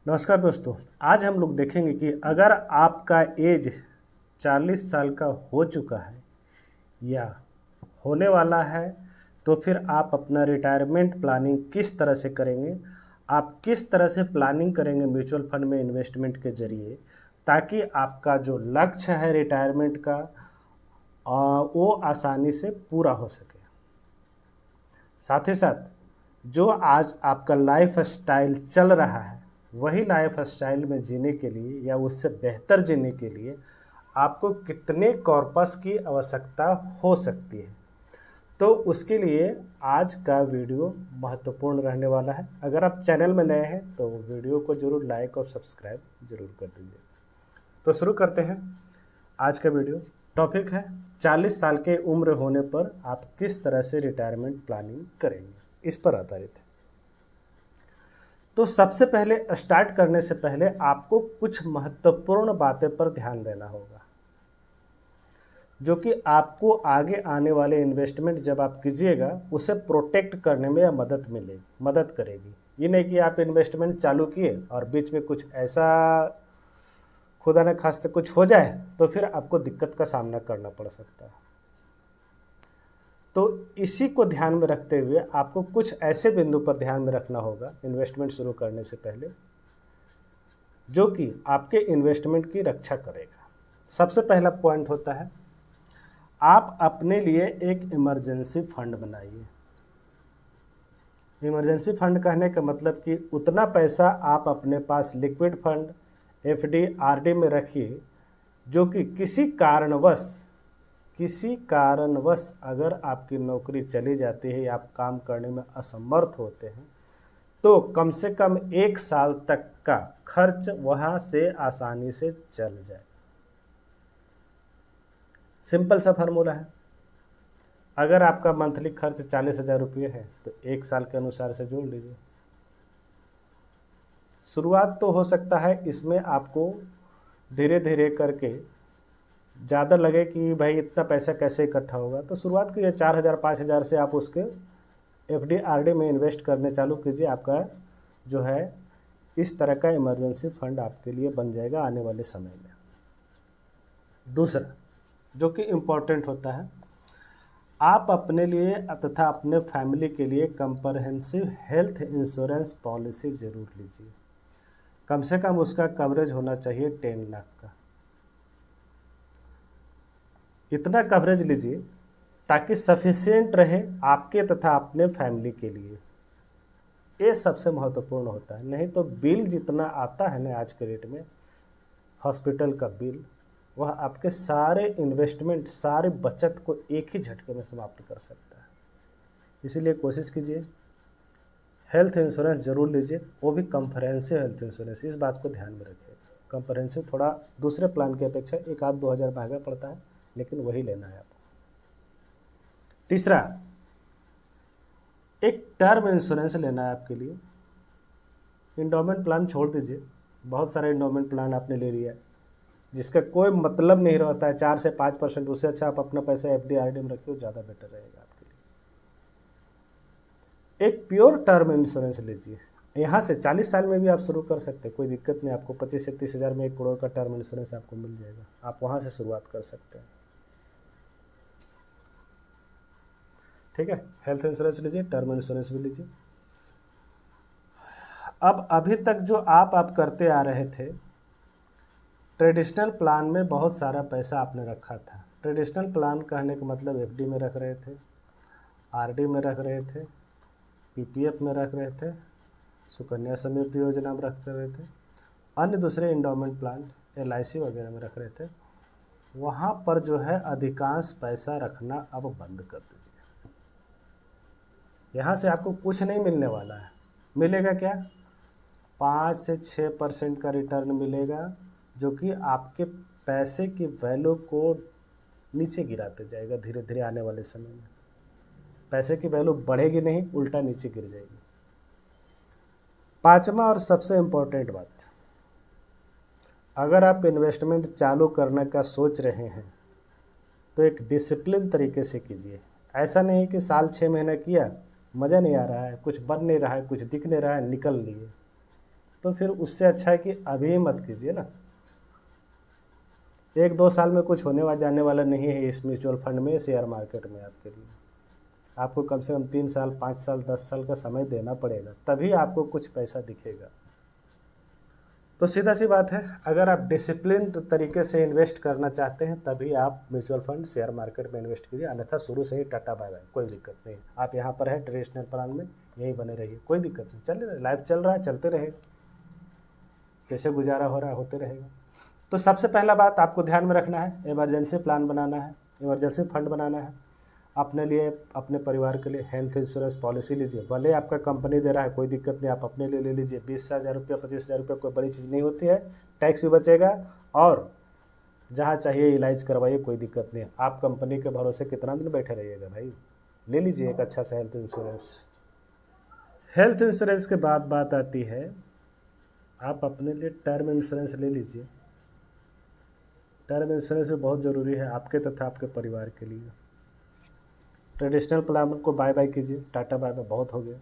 नमस्कार दोस्तों। आज हम लोग देखेंगे कि अगर आपका एज 40 साल का हो चुका है या होने वाला है तो फिर आप अपना रिटायरमेंट प्लानिंग किस तरह से करेंगे। आप किस तरह से प्लानिंग करेंगे म्यूचुअल फंड में इन्वेस्टमेंट के ज़रिए, ताकि आपका जो लक्ष्य है रिटायरमेंट का वो आसानी से पूरा हो सके। साथ ही साथ जो आज आपका लाइफ स्टाइल चल रहा है वही लाइफ स्टाइल में जीने के लिए या उससे बेहतर जीने के लिए आपको कितने कॉर्पस की आवश्यकता हो सकती है, तो उसके लिए आज का वीडियो महत्वपूर्ण रहने वाला है। अगर आप चैनल में नए हैं तो वीडियो को जरूर लाइक और सब्सक्राइब जरूर कर दीजिए। तो शुरू करते हैं आज का वीडियो। टॉपिक है 40 साल के उम्र होने पर आप किस तरह से रिटायरमेंट प्लानिंग करेंगे, इस पर आधारित है। तो सबसे पहले स्टार्ट करने से पहले आपको कुछ महत्वपूर्ण बातें पर ध्यान देना होगा, जो कि आपको आगे आने वाले इन्वेस्टमेंट जब आप कीजिएगा उसे प्रोटेक्ट करने में मदद करेगी। ये नहीं कि आप इन्वेस्टमेंट चालू किए और बीच में कुछ ऐसा खुदा न खास्ते कुछ हो जाए तो फिर आपको दिक्कत का सामना करना पड़ सकता है। तो इसी को ध्यान में रखते हुए आपको कुछ ऐसे बिंदु पर ध्यान में रखना होगा इन्वेस्टमेंट शुरू करने से पहले, जो कि आपके इन्वेस्टमेंट की रक्षा करेगा। सबसे पहला पॉइंट होता है, आप अपने लिए एक इमरजेंसी फंड बनाइए। इमरजेंसी फंड कहने का मतलब कि उतना पैसा आप अपने पास लिक्विड फंड, एफडी, आरडी में रखिए, जो कि किसी कारणवश अगर आपकी नौकरी चली जाती है या आप काम करने में असमर्थ होते हैं तो कम से कम 1 साल तक का खर्च वहां से आसानी से चल जाए। सिंपल सा फार्मूला है। अगर आपका मंथली खर्च 40,000 रुपये है तो 1 साल के अनुसार से जोड़ लीजिए। शुरुआत तो हो सकता है इसमें आपको धीरे धीरे करके ज़्यादा लगे कि भाई इतना पैसा कैसे इकट्ठा होगा, तो शुरुआत कीजिए 4,000 5,000 से। आप उसके एफडी आरडी में इन्वेस्ट करने चालू कीजिए। आपका जो है इस तरह का इमरजेंसी फंड आपके लिए बन जाएगा आने वाले समय में। दूसरा जो कि इम्पोर्टेंट होता है, आप अपने लिए तथा अपने फैमिली के लिए कंप्रहेंसिव हेल्थ इंश्योरेंस पॉलिसी जरूर लीजिए। कम से कम उसका कवरेज होना चाहिए 10 लाख का। इतना कवरेज लीजिए ताकि सफिशिएंट रहे आपके तथा अपने फैमिली के लिए। ये सबसे महत्वपूर्ण होता है। नहीं तो बिल जितना आता है ना आज के रेट में, हॉस्पिटल का बिल, वह आपके सारे इन्वेस्टमेंट, सारे बचत को एक ही झटके में समाप्त कर सकता है। इसीलिए कोशिश कीजिए हेल्थ इंश्योरेंस जरूर लीजिए, वो भी कंप्रहेंसिव हेल्थ इंश्योरेंस। इस बात को ध्यान में रखिए। कंप्रहेंसिव थोड़ा दूसरे प्लान की अपेक्षा 1-2 हज़ार महंगा पड़ता है, लेकिन वही लेना है आपको। तीसरा, एक टर्म इंश्योरेंस लेना है आपके लिए। इंडोमेंट प्लान छोड़ दीजिए। बहुत सारे इंडोमेंट प्लान आपने ले लिया जिसका कोई मतलब नहीं रहता है, 4 से 5%। उससे अच्छा आप अपना पैसा एफडी आरडी में रखिए, ज़्यादा बेटर रहेगा आपके लिए। एक प्योर टर्म इंश्योरेंस लीजिए। यहाँ से 40 साल में भी आप शुरू कर सकते हैं, कोई दिक्कत नहीं। आपको 25 से 30 हज़ार में 1 करोड़ का टर्म इंश्योरेंस आपको मिल जाएगा। आप वहाँ से शुरुआत कर सकते हैं। ठीक है, हेल्थ इंश्योरेंस लीजिए, टर्म इंश्योरेंस भी लीजिए। अब अभी तक जो आप करते आ रहे थे, ट्रेडिशनल प्लान में बहुत सारा पैसा आपने रखा था। ट्रेडिशनल प्लान कहने का मतलब एफडी में रख रहे थे, आरडी में रख रहे थे, पीपीएफ में रख रहे थे, सुकन्या समृद्धि योजना में रख रहे थे, अन्य दूसरे इंडोमेंट प्लान एलआईसी वगैरह में रख रहे थे। वहाँ पर जो है अधिकांश पैसा रखना अब बंद कर दीजिए। यहाँ से आपको कुछ नहीं मिलने वाला है। मिलेगा क्या? 5 से 6% का रिटर्न मिलेगा, जो कि आपके पैसे की वैल्यू को नीचे गिराते जाएगा धीरे धीरे आने वाले समय में। पैसे की वैल्यू बढ़ेगी नहीं, उल्टा नीचे गिर जाएगी। पांचवा और सबसे इम्पोर्टेंट बात, अगर आप इन्वेस्टमेंट चालू करने का सोच रहे हैं तो एक डिसिप्लिन तरीके से कीजिए। ऐसा नहीं कि साल 6 महीना किया, मज़ा नहीं आ रहा है, कुछ बन नहीं रहा है, कुछ दिख नहीं रहा है, निकल लिए। तो फिर उससे अच्छा है कि अभी मत कीजिए ना। 1-2 साल में कुछ होने जाने वाला नहीं है इस म्यूचुअल फंड में, शेयर मार्केट में आपके लिए। आपको कम से कम 3 साल, 5 साल, 10 साल का समय देना पड़ेगा, तभी आपको कुछ पैसा दिखेगा। तो सीधा सी बात है, अगर आप डिसिप्लिन तरीके से इन्वेस्ट करना चाहते हैं तभी आप म्यूचुअल फंड, शेयर मार्केट में इन्वेस्ट कीजिए, अन्यथा शुरू से ही टाटा बाय बाय, कोई दिक्कत नहीं। आप यहाँ पर है ट्रेडिशनल प्लान में, यहीं बने रहिए, कोई दिक्कत नहीं, चल रहे, लाइफ चल रहा है, चलते रहे, जैसे गुजारा हो रहा है होते रहेगा। तो सबसे पहला बात आपको ध्यान में रखना है, इमरजेंसी प्लान बनाना है, इमरजेंसी फंड बनाना है अपने लिए, अपने परिवार के लिए। हेल्थ इंश्योरेंस पॉलिसी लीजिए, भले आपका कंपनी दे रहा है कोई दिक्कत नहीं, आप अपने लिए ले लीजिए। 20,000 रुपया, 25,000 रुपया कोई बड़ी चीज़ नहीं होती है, टैक्स भी बचेगा, और जहाँ चाहिए इलाज करवाइए, कोई दिक्कत नहीं है। आप कंपनी के भरोसे कितना दिन बैठे रहिएगा भाई, ले लीजिए एक अच्छा सा हेल्थ इंश्योरेंस। हेल्थ इंश्योरेंस के बाद बात आती है, आप अपने लिए टर्म इंश्योरेंस ले लीजिए। टर्म इंश्योरेंस भी बहुत ज़रूरी है आपके तथा आपके परिवार के लिए। ट्रेडिशनल प्लान को बाय बाय कीजिए, टाटा बाय बाय बहुत हो गया।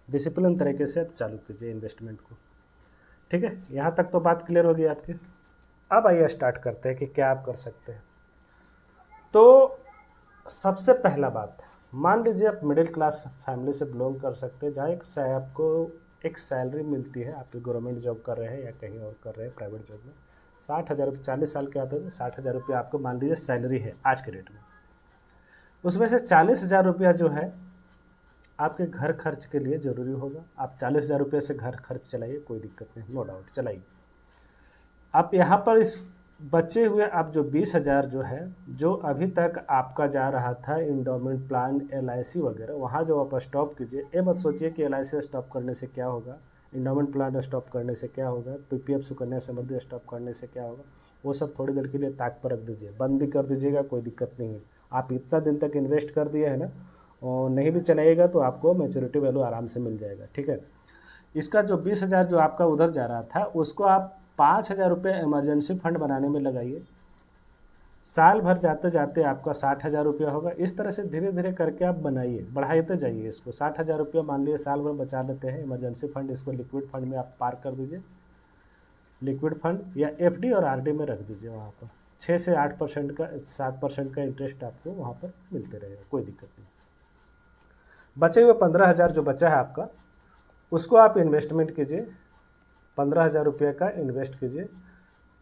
डिसिप्लिन तरीके से आप चालू कीजिए इन्वेस्टमेंट को। ठीक है, यहाँ तक तो बात क्लियर होगी आपकी। अब आइए स्टार्ट करते हैं कि क्या आप कर सकते हैं। तो सबसे पहला बात, मान लीजिए आप मिडिल क्लास फैमिली से बिलोंग कर सकते हैं, जहाँ आपको एक सैलरी मिलती है, आप गवर्नमेंट जॉब कर रहे हैं या कहीं और कर रहे हैं प्राइवेट जॉब में, 60,000 रुपये, 40 साल के आते हैं, 60,000 रुपये आपको मान लीजिए सैलरी है आज के डेट में। उसमें से 40,000 रुपया जो है आपके घर खर्च के लिए ज़रूरी होगा। आप 40,000 रुपये से घर खर्च चलाइए, कोई दिक्कत नहीं, नो डाउट चलाइए। आप यहाँ पर इस बचे हुए आप जो 20,000 जो है, जो अभी तक आपका जा रहा था इंडोमेंट प्लान, LIC वगैरह, वहाँ जो आप स्टॉप कीजिए। ये मत सोचिए कि LIC स्टॉप करने से क्या होगा, इंडोमेंट प्लान स्टॉप करने से क्या होगा, PPF सुकन्या समृद्धि स्टॉप करने से क्या होगा, वो सब थोड़ी देर के लिए ताक पर रख दीजिए, बंद भी कर दीजिएगा, कोई दिक्कत नहीं है। आप इतना दिन तक इन्वेस्ट कर दिए है ना, और नहीं भी चलाइएगा तो आपको मैच्योरिटी वैल्यू आराम से मिल जाएगा। ठीक है, इसका जो 20,000 जो आपका उधर जा रहा था, उसको आप 5,000 रुपये इमरजेंसी फंड बनाने में लगाइए। साल भर जाते जाते आपका 60,000 रुपया होगा। इस तरह से धीरे धीरे करके आप बनाइए, बढ़ाते जाइए इसको। 60,000 रुपया मान लीजिए साल भर बचा लेते हैं इमरजेंसी फंड, इसको लिक्विड फंड में आप पार्क कर दीजिए। लिक्विड फंड या FD और RD में रख दीजिए, वहाँ पर 6 से 8% का, 7% का इंटरेस्ट आपको वहाँ पर मिलते रहेगा, कोई दिक्कत नहीं। बचे हुए 15,000 जो बचा है आपका, उसको आप इन्वेस्टमेंट कीजिए। 15,000 रुपये का इन्वेस्ट कीजिए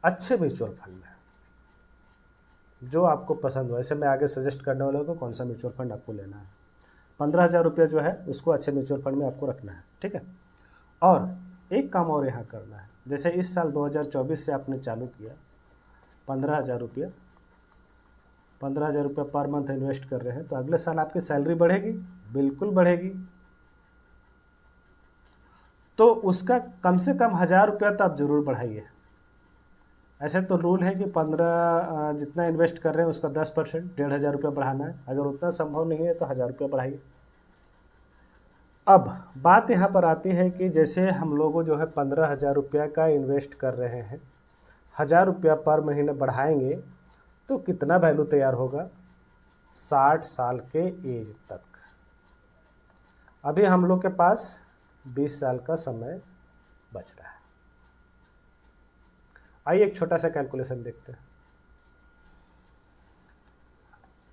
अच्छे म्यूचुअल फंड में, जो आपको पसंद हो। ऐसे मैं आगे सजेस्ट करने वाला हूँ कौन सा म्यूचुअल फंड आपको लेना है। 15,000 रुपये जो है उसको अच्छे म्यूचुअल फंड में आपको रखना है। ठीक है, और एक काम और यहाँ करना है, जैसे इस साल 2024 से आपने चालू किया, 15,000 रुपया, 15,000 रुपया पर मंथ इन्वेस्ट कर रहे हैं, तो अगले साल आपकी सैलरी बढ़ेगी, बिल्कुल बढ़ेगी। तो उसका कम से कम 1,000 रुपया तो आप ज़रूर बढ़ाइए। ऐसे तो रूल है कि 15 जितना इन्वेस्ट कर रहे हैं उसका 10%, 1,500 रुपया बढ़ाना है। अगर उतना संभव नहीं है तो 1,000 रुपया बढ़ाइए। अब बात यहाँ पर आती है कि जैसे हम लोगों जो है 15,000 रुपया का इन्वेस्ट कर रहे हैं, 1,000 रुपया पर महीने बढ़ाएंगे तो कितना वैल्यू तैयार होगा, 60 साल के एज तक। अभी हम लोग के पास 20 साल का समय बच रहा है। आइए एक छोटा सा कैलकुलेशन देखते हैं।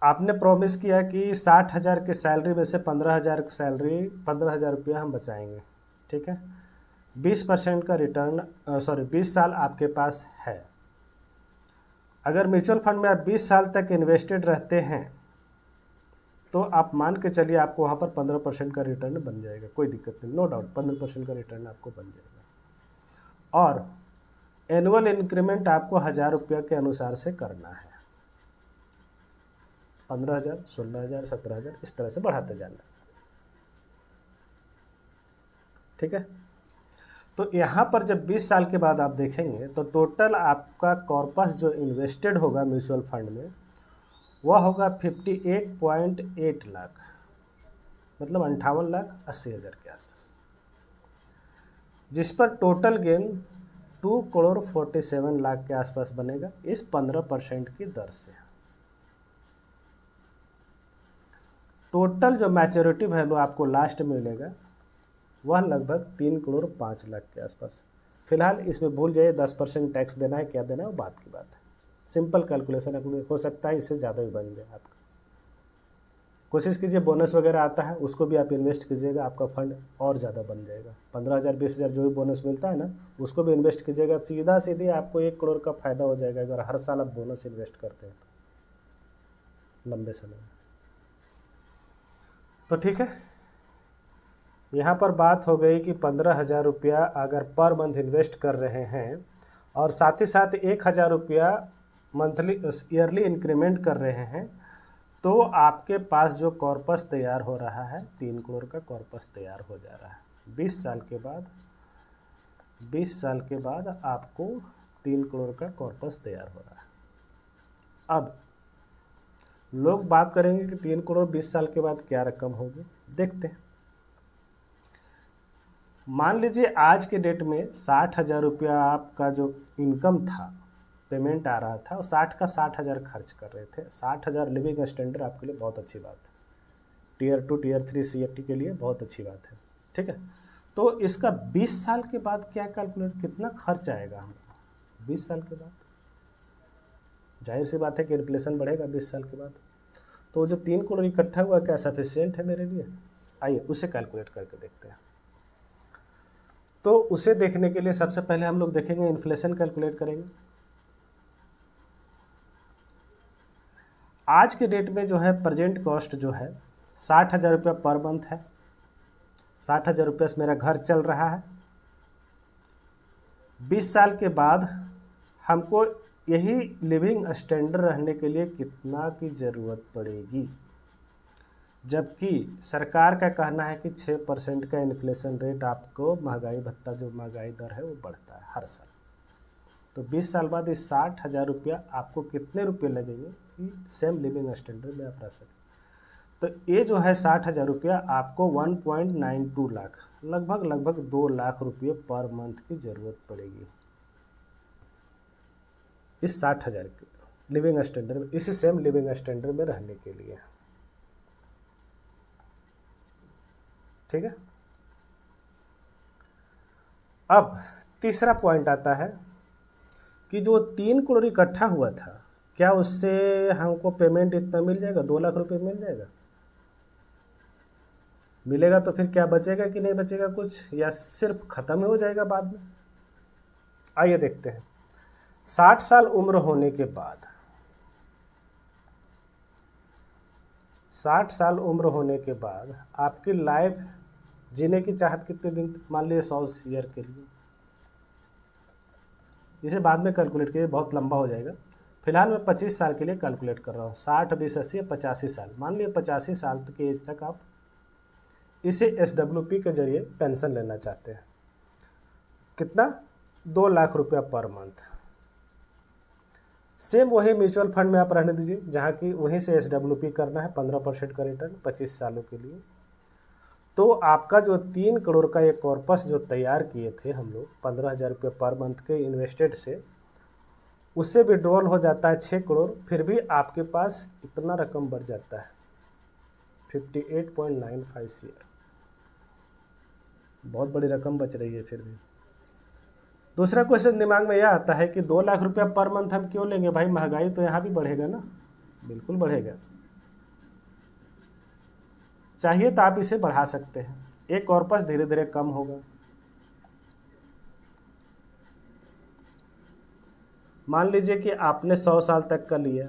आपने प्रॉमिस किया कि 60,000 की सैलरी में से 15,000 की सैलरी, 15,000 रुपया हम बचाएंगे। ठीक है, 20% का रिटर्न, 20 साल आपके पास है। अगर म्यूचुअल फंड में आप 20 साल तक इन्वेस्टेड रहते हैं तो आप मान के चलिए आपको वहाँ पर 15% का रिटर्न बन जाएगा, कोई दिक्कत नहीं, नो डाउट 15% का रिटर्न आपको बन जाएगा। और एनुअल इंक्रीमेंट आपको 1,000 रुपया के अनुसार से करना है, 15,000, 16,000, 17,000 इस तरह से बढ़ाते जाना है। ठीक है, तो यहाँ पर जब 20 साल के बाद आप देखेंगे तो टोटल आपका कॉर्पस जो इन्वेस्टेड होगा म्यूचुअल फंड में वह होगा 58.8 लाख, मतलब 58,80,000 के आसपास, जिस पर टोटल गेन 2,47 लाख के आसपास बनेगा इस 15% की दर से। टोटल जो मैच्योरिटी वैल्यू आपको लास्ट में मिलेगा वह लगभग 3,05 लाख के आसपास। फिलहाल इसमें भूल जाइए 10% टैक्स देना है, क्या देना है वो बात की बात है। सिंपल कैलकुलेशन है, हो सकता है इससे ज़्यादा भी बन जाए आपका। कोशिश कीजिए बोनस वगैरह आता है उसको भी आप इन्वेस्ट कीजिएगा, आपका फंड और ज़्यादा बन जाएगा। 15,000 20,000 जो भी बोनस मिलता है ना उसको भी इन्वेस्ट कीजिएगा, सीधा सीधी आपको 1 करोड़ का फ़ायदा हो जाएगा अगर हर साल आप बोनस इन्वेस्ट करते हैं तो लंबे समय में। तो ठीक है, यहाँ पर बात हो गई कि 15,000 रुपया अगर पर मंथ इन्वेस्ट कर रहे हैं और साथ ही साथ 1,000 रुपया मंथली ईयरली इंक्रीमेंट कर रहे हैं, तो आपके पास जो कॉर्पस तैयार हो रहा है 3 करोड़ का कॉर्पस तैयार हो जा रहा है। 20 साल के बाद आपको 3 करोड़ का कॉर्पस तैयार हो रहा है। अब लोग बात करेंगे कि 3 करोड़ 20 साल के बाद क्या रकम होगी, देखते हैं। मान लीजिए आज के डेट में 60,000 रुपया आपका जो इनकम था, पेमेंट आ रहा था, और 60 का 60,000 खर्च कर रहे थे। 60,000 लिविंग स्टैंडर्ड आपके लिए बहुत अच्छी बात है, टियर 2 टियर 3 CFT के लिए बहुत अच्छी बात है, ठीक है। तो इसका 20 साल के बाद क्या कैलकुलेट, कितना खर्च आएगा हमको 20 साल के बाद? जाहिर सी बात है कि इन्फ्लेशन बढ़ेगा 20 साल के बाद। तो जो 3 करोड़ इकट्ठा हुआ क्या सफिशिएंट है मेरे लिए? आइए उसे कैलकुलेट करके देखते हैं। तो उसे देखने के लिए सबसे पहले हम लोग देखेंगे, इन्फ्लेशन कैलकुलेट करेंगे। आज के डेट में जो है प्रेजेंट कॉस्ट जो है 60,000 रुपया पर मंथ है। 60,000 रुपये से मेरा घर चल रहा है। 20 साल के बाद हमको यही लिविंग स्टैंडर्ड रहने के लिए कितना की ज़रूरत पड़ेगी, जबकि सरकार का कहना है कि 6% का इन्फ्लेशन रेट आपको महंगाई भत्ता जो महंगाई दर है वो बढ़ता है हर साल। तो 20 साल बाद इस 60,000 रुपया आपको कितने रुपये लगेंगे कि सेम लिविंग स्टैंडर्ड में आप रह सकें? तो ये जो है 60,000 रुपया आपको 1.92 लाख, लगभग 2 लाख रुपये पर मंथ की ज़रूरत पड़ेगी इस 60,000 के लिविंग स्टैंडर्ड में, इसी सेम लिविंग स्टैंडर्ड में रहने के लिए, ठीक है। अब तीसरा पॉइंट आता है कि जो 3 करोड़ इकट्ठा हुआ था, क्या उससे हमको पेमेंट इतना मिल जाएगा, 2 लाख रुपए मिल जाएगा? मिलेगा तो फिर क्या बचेगा कि नहीं बचेगा कुछ, या सिर्फ ख़त्म ही हो जाएगा बाद में? आइए देखते हैं। 60 साल उम्र होने के बाद, 60 साल उम्र होने के बाद आपकी लाइफ जीने की चाहत कितने दिन, मान लीजिए 100 ईयर के लिए, इसे बाद में कैलकुलेट कीजिए, बहुत लंबा हो जाएगा। फिलहाल मैं 25 साल के लिए कैलकुलेट कर रहा हूँ। 60 20 80 85 साल, मान लीजिए 85 साल तक की एज तक आप इसे SWP के जरिए पेंशन लेना चाहते हैं। कितना? 2 लाख रुपया पर मंथ। सेम वही म्यूचुअल फंड में आप रहने दीजिए, जहाँ की वहीं से SWP करना है 15% का रिटर्न 25 सालों के लिए। तो आपका जो 3 करोड़ का एक कॉर्पस जो तैयार किए थे हम लोग 15,000 रुपये पर मंथ के इन्वेस्टेड से, उससे विड्रॉल हो जाता है 6 करोड़, फिर भी आपके पास इतना रकम बढ़ जाता है 58.95 CR। बहुत बड़ी रकम बच रही है फिर भी। दूसरा क्वेश्चन दिमाग में यह आता है कि 2 लाख रुपया पर मंथ हम क्यों लेंगे भाई, महंगाई तो यहाँ भी बढ़ेगा ना? बिल्कुल बढ़ेगा। चाहिए तो आप इसे बढ़ा सकते हैं, एक कॉर्पस धीरे धीरे कम होगा। मान लीजिए कि आपने 100 साल तक का लिया,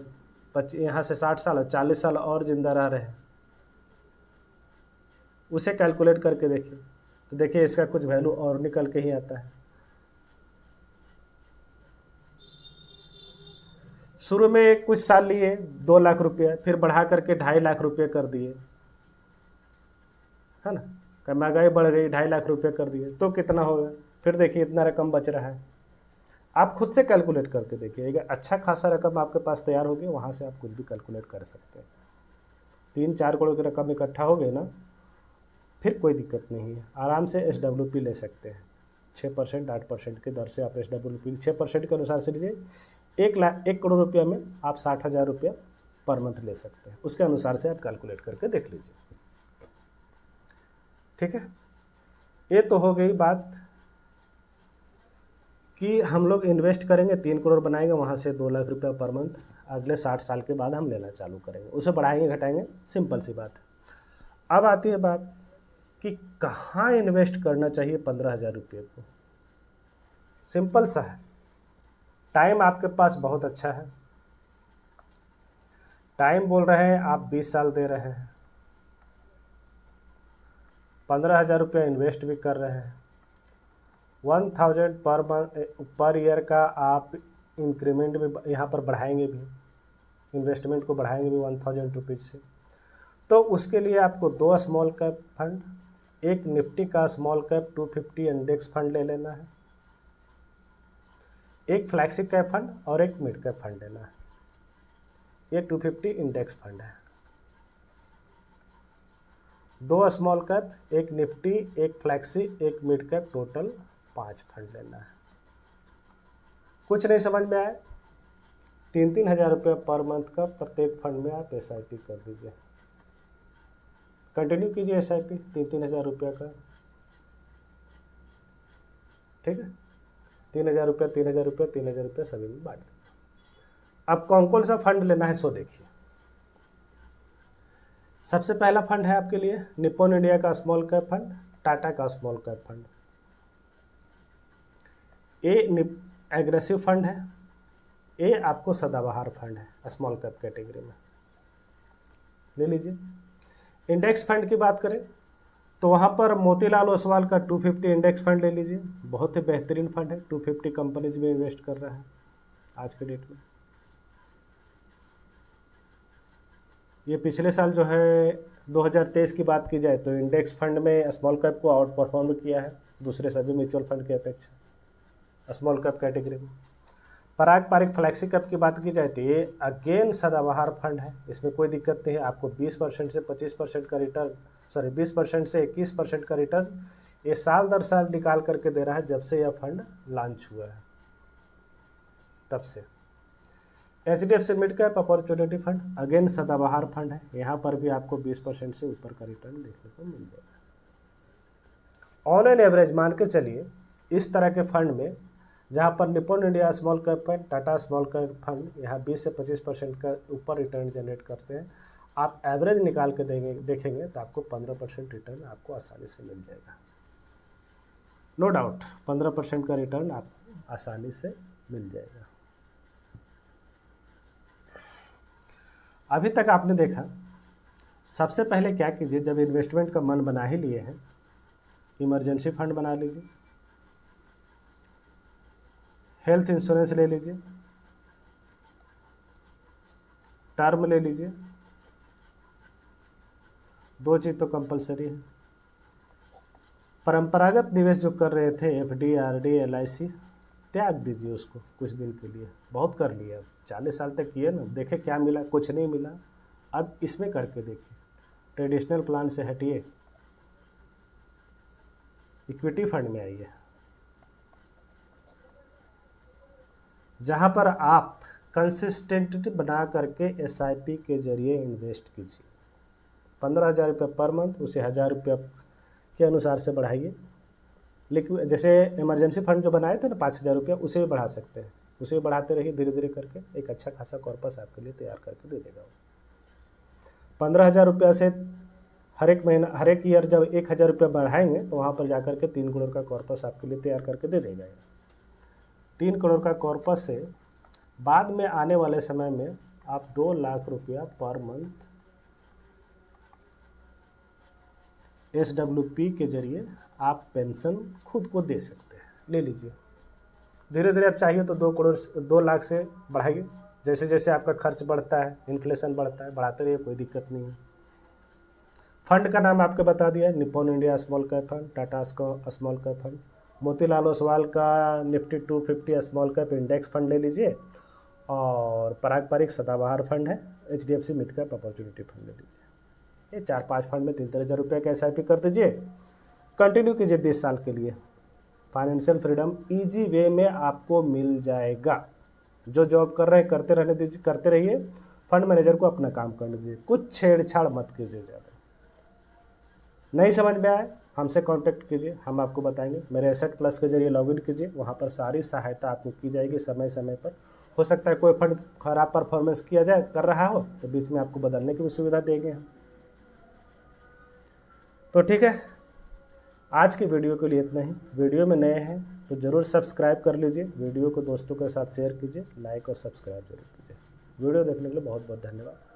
यहाँ से 60 साल और 40 साल और जिंदा रह रहे हैं, उसे कैलकुलेट करके देखिए, तो देखिए इसका कुछ वैल्यू और निकल के ही आता है। शुरू में कुछ साल लिए 2 लाख रुपया, फिर बढ़ा करके 2.5 लाख रुपये कर दिए, है ना? महंगाई बढ़ गई, 2.5 लाख रुपये कर दिए तो कितना होगा? फिर देखिए इतना रकम बच रहा है। आप खुद से कैलकुलेट करके देखिए, अगर अच्छा खासा रकम आपके पास तैयार होगी, वहाँ से आप कुछ भी कैलकुलेट कर सकते हैं। 3-4 करोड़ की रकम इकट्ठा हो गई ना, फिर कोई दिक्कत नहीं है, आराम से SWP ले सकते हैं। 6% 8% की दर से आप SWP 6% के अनुसार से लीजिए। 1 करोड़ रुपया में आप 60,000 रुपया पर मंथ ले सकते हैं, उसके अनुसार से आप कैलकुलेट करके देख लीजिए, ठीक है। ये तो हो गई बात कि हम लोग इन्वेस्ट करेंगे 3 करोड़ बनाएंगे, वहाँ से 2 लाख रुपया पर मंथ अगले 60 साल के बाद हम लेना चालू करेंगे, उसे बढ़ाएंगे घटाएंगे, सिंपल सी बात है। अब आती है बात कि कहाँ इन्वेस्ट करना चाहिए 15,000 रुपये को। सिंपल सा है, टाइम आपके पास बहुत अच्छा है। टाइम बोल रहे हैं आप 20 साल दे रहे हैं, 15,000 रुपया इन्वेस्ट भी कर रहे हैं, 1,000 पर ईयर का आप इंक्रीमेंट भी यहाँ पर बढ़ाएंगे भी, इन्वेस्टमेंट को बढ़ाएंगे भी 1,000 रुपीज़ से। तो उसके लिए आपको 2 स्मॉल कैप फंड, एक निफ्टी का स्मॉल कैप 250 इंडेक्स फंड ले लेना है, एक फ्लैक्सी कैप फंड और एक मिड कैप फंड लेना है। ये 250 इंडेक्स फंड है। 2 स्मॉल कैप, एक निफ्टी, एक फ्लैक्सी, एक मिड कैप, टोटल 5 फंड लेना है। कुछ नहीं समझ में आए, 3-3 हज़ार रुपये पर मंथ का प्रत्येक फंड में आप SIP कर दीजिए, कंटिन्यू कीजिए SIP 3-3 हज़ार रुपये का, ठीक है। 3,000 रुपये, 3,000 रुपये, 3,000 रुपये सभी में बांट दें। अब कौन कौन सा फंड लेना है सो देखिए। सबसे पहला फंड है आपके लिए निप्पॉन इंडिया का स्मॉल कैप फंड, टाटा का स्मॉल कैप फंड। ये एग्रेसिव फंड है, ये आपको सदाबहार फंड है स्मॉल कैप कैटेगरी में, ले लीजिए। इंडेक्स फंड की बात करें तो वहाँ पर मोतीलाल ओसवाल का 250 इंडेक्स फंड ले लीजिए, बहुत ही बेहतरीन फंड है। 250 कंपनीज में इन्वेस्ट कर रहा है आज के डेट में। ये पिछले साल जो है 2023 की बात की जाए तो इंडेक्स फंड में स्मॉल कैप को आउट परफॉर्म किया है दूसरे सभी म्यूचुअल फंड की अपेक्षा स्मॉल कैप कैटेगरी में। पारंपरिक फ्लैक्सी कैप की बात की जाए तो ये अगेन सदाबहार फंड है, इसमें कोई दिक्कत नहीं है। आपको 20% से 25% का रिटर्न, 20% से 21% का रिटर्न ये साल दर साल निकाल करके दे रहा है जब से यह फंड लॉन्च हुआ है तब से। HDFC mid cap opportunity fund again सदाबहार फंड है, यहाँ पर भी आपको 20% से ऊपर का रिटर्न देखने को मिल जाएगा। ऑन एन एवरेज मान के चलिए इस तरह के फंड में जहाँ पर Nippon India small cap fund, Tata small cap fund यहाँ 20 से 25% का ऊपर रिटर्न जनरेट करते हैं, आप एवरेज निकाल के देखेंगे तो आपको 15% रिटर्न आपको आसानी से मिल जाएगा। नो डाउट 15% का रिटर्न आपको आसानी से मिल जाएगा। अभी तक आपने देखा, सबसे पहले क्या कीजिए, जब इन्वेस्टमेंट का मन बना ही लिए हैं, इमरजेंसी फंड बना लीजिए, हेल्थ इंश्योरेंस ले लीजिए, टर्म ले लीजिए, 2 चीज़ तो कंपलसरी है। परंपरागत निवेश जो कर रहे थे FD, RD, LIC, त्याग दीजिए उसको कुछ दिन के लिए, बहुत कर लिया, 40 साल तक किए ना, देखे क्या मिला, कुछ नहीं मिला। अब इसमें करके देखिए, ट्रेडिशनल प्लान से हटिए, इक्विटी फंड में आइए, जहाँ पर आप कंसिस्टेंट बना करके SIP के जरिए इन्वेस्ट कीजिए। 15,000 रुपये पर मंथ, उसे 1,000 रुपये के अनुसार से बढ़ाइए। लेकिन जैसे इमरजेंसी फंड जो बनाए थे ना 5,000 रुपये, उसे भी बढ़ा सकते हैं, उसे भी बढ़ाते रहिए धीरे धीरे करके, एक अच्छा खासा कॉर्पस आपके लिए तैयार करके दे देगा। 15,000 रुपये से हर एक महीना, हर एक ईयर जब 1,000 रुपये बढ़ाएंगे तो वहाँ पर जाकर के 3 करोड़ का कॉर्पस आपके लिए तैयार करके दे देगा। 3 करोड़ का कॉर्पस से बाद में आने वाले समय में आप 2 लाख रुपया पर मंथ SWP के जरिए आप पेंशन खुद को दे सकते हैं, ले लीजिए। धीरे धीरे आप चाहिए तो 2 लाख से बढ़ाइए, जैसे जैसे आपका खर्च बढ़ता है, इन्फ्लेशन बढ़ता है, बढ़ाते रहिए, कोई दिक्कत नहीं है। फंड का नाम आपको बता दिया है, Nippon India small cap fund, Tata small cap fund, Motilal Oswal का Nifty 250 small cap index fund ले लीजिए, और पारंपरिक सदाबहार फंड है HDFC mid cap opportunity fund ले लीजिए। ये 4-5 फंड में 3-3 हज़ार रुपये का SIP कर दीजिए, कंटिन्यू कीजिए 20 साल के लिए। फाइनेंशियल फ्रीडम ईजी वे में आपको मिल जाएगा। जो जॉब कर रहे हैं करते रहने दीजिए, करते रहिए, फंड मैनेजर को अपना काम करने दीजिए, कुछ छेड़छाड़ मत कीजिए ज़्यादा। नहीं समझ में आए हमसे कांटेक्ट कीजिए, हम आपको बताएंगे। मेरे एसेट प्लस के जरिए लॉगिन कीजिए, वहाँ पर सारी सहायता आपको की जाएगी समय समय पर। हो सकता है कोई फंड खराब परफॉर्मेंस किया जाए कर रहा हो तो बीच में आपको बदलने की भी सुविधा देंगे हम। तो ठीक है, आज की वीडियो के लिए इतना ही। वीडियो में नए हैं तो ज़रूर सब्सक्राइब कर लीजिए, वीडियो को दोस्तों के साथ शेयर कीजिए, लाइक और सब्सक्राइब जरूर कीजिए। वीडियो देखने के लिए बहुत बहुत धन्यवाद।